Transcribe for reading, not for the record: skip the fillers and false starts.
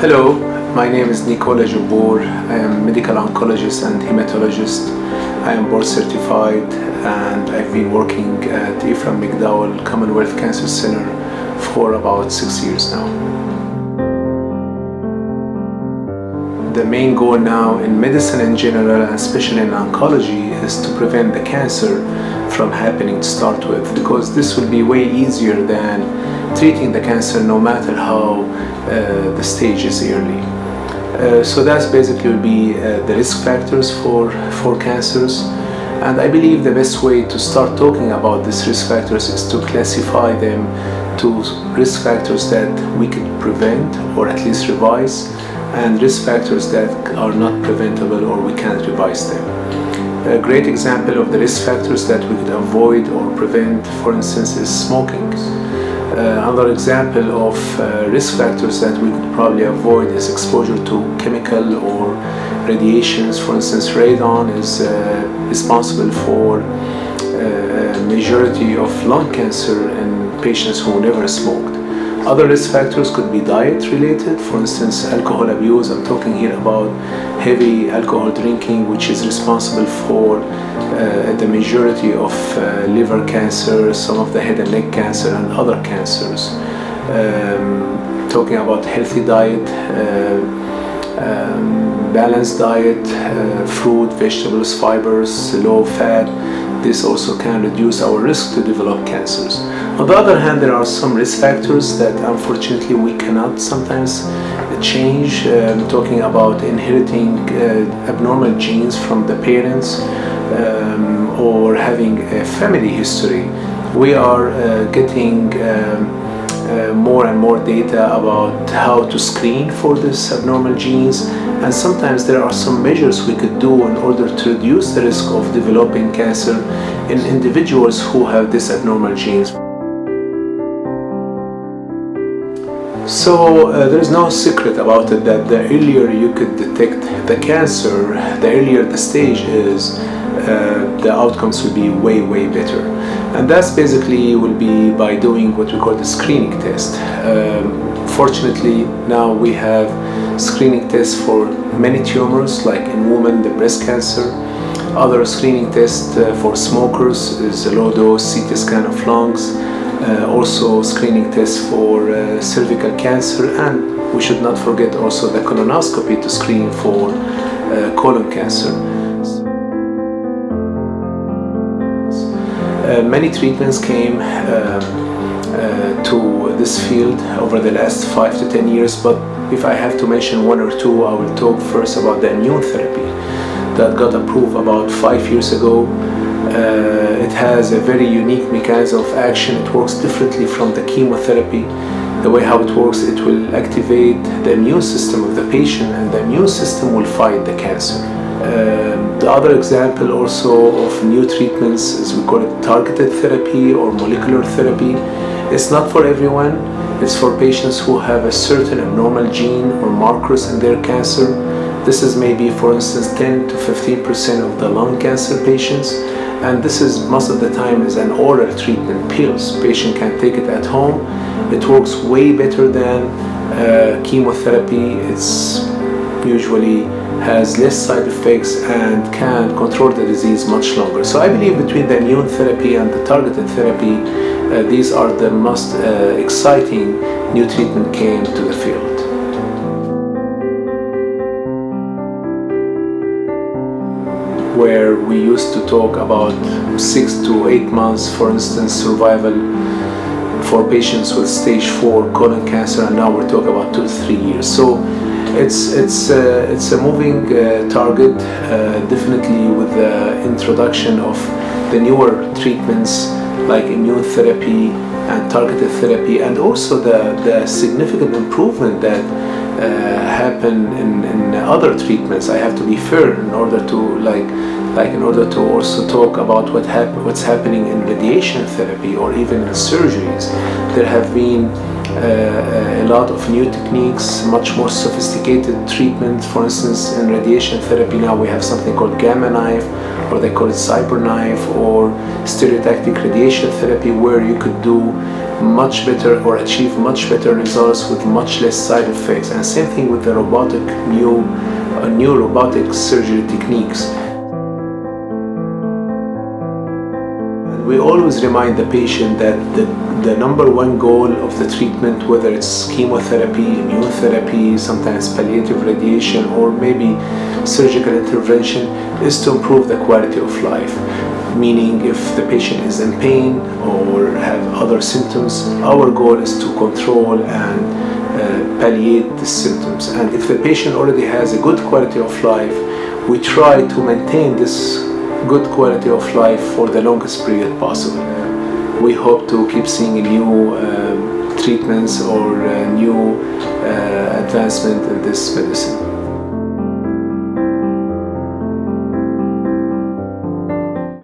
Hello, my name is Nicola Jabbour. I am medical oncologist and hematologist. I am board certified and I've been working at Ephraim McDowell Commonwealth Cancer Center for about 6 years now. The main goal now in medicine in general, and especially in oncology, is to prevent the cancer from happening to start with, because this will be way easier than treating the cancer no matter how the stage is early. So that's basically will be the risk factors for cancers. And I believe the best way to start talking about these risk factors is to classify them to risk factors that we could prevent or at least revise, and risk factors that are not preventable or we can't revise them. A great example of the risk factors that we could avoid or prevent, for instance, is smoking. Another example of risk factors that we could probably avoid is exposure to chemical or radiations. For instance, radon is responsible for a majority of lung cancer in patients who never smoked. Other risk factors could be diet related, for instance, alcohol abuse. I'm talking here about heavy alcohol drinking, which is responsible for the majority of liver cancer, some of the head and neck cancer, and other cancers. Talking about healthy diet, balanced diet, fruit, vegetables, fibers, low fat, this also can reduce our risk to develop cancers. On the other hand, there are some risk factors that unfortunately we cannot sometimes change. Talking about inheriting abnormal genes from the parents or having a family history. We are getting more and more data about how to screen for these abnormal genes, and sometimes there are some measures we could do in order to reduce the risk of developing cancer in individuals who have these abnormal genes. So there's no secret about it that the earlier you could detect the cancer, the earlier the stage is, the outcomes will be way better. And that's basically will be by doing what we call the screening test. Fortunately, now we have screening tests for many tumors, like in women, the breast cancer. Other screening tests for smokers is a low-dose CT scan of lungs. Also screening tests for cervical cancer, and we should not forget also the colonoscopy to screen for colon cancer. Many treatments came to this field over the last 5 to 10 years, but if I have to mention one or two, I will talk first about the immune therapy that got approved about 5 years ago. It has a very unique mechanism of action. It works differently from the chemotherapy. The way how it works, it will activate the immune system of the patient, and the immune system will fight the cancer. The other example also of new treatments is we call it targeted therapy or molecular therapy. It's not for everyone. It's for patients who have a certain abnormal gene or markers in their cancer. This is maybe, for instance, 10 to 15% of the lung cancer patients. And this is most of the time is an oral treatment, pills. Patient can take it at home. It works way better than chemotherapy. It's usually has less side effects and can control the disease much longer. So I believe between the immune therapy and the targeted therapy, these are the most exciting new treatment came to the field. Where we used to talk about 6 to 8 months, for instance, survival for patients with stage 4 colon cancer, and now we're talking about 2 to 3 years. So it's a moving target, definitely with the introduction of the newer treatments like immune therapy and targeted therapy, and also the significant improvement that happen in other treatments. I have to be fair in order to in order to also talk about what's happening in radiation therapy or even in surgeries. There have been a lot of new techniques, much more sophisticated treatment. For instance, in radiation therapy now we have something called gamma knife, or they call it cyber knife, or stereotactic radiation therapy, where you could do much better or achieve much better results with much less side effects. And same thing with the new robotic surgery techniques. We always remind the patient that the number one goal of the treatment, whether it's chemotherapy, immunotherapy, sometimes palliative radiation, or maybe surgical intervention, is to improve the quality of life. Meaning, if the patient is in pain or have other symptoms, our goal is to control and palliate the symptoms. And if the patient already has a good quality of life, we try to maintain this good quality of life for the longest period possible. We hope to keep seeing new treatments or new advancement in this medicine.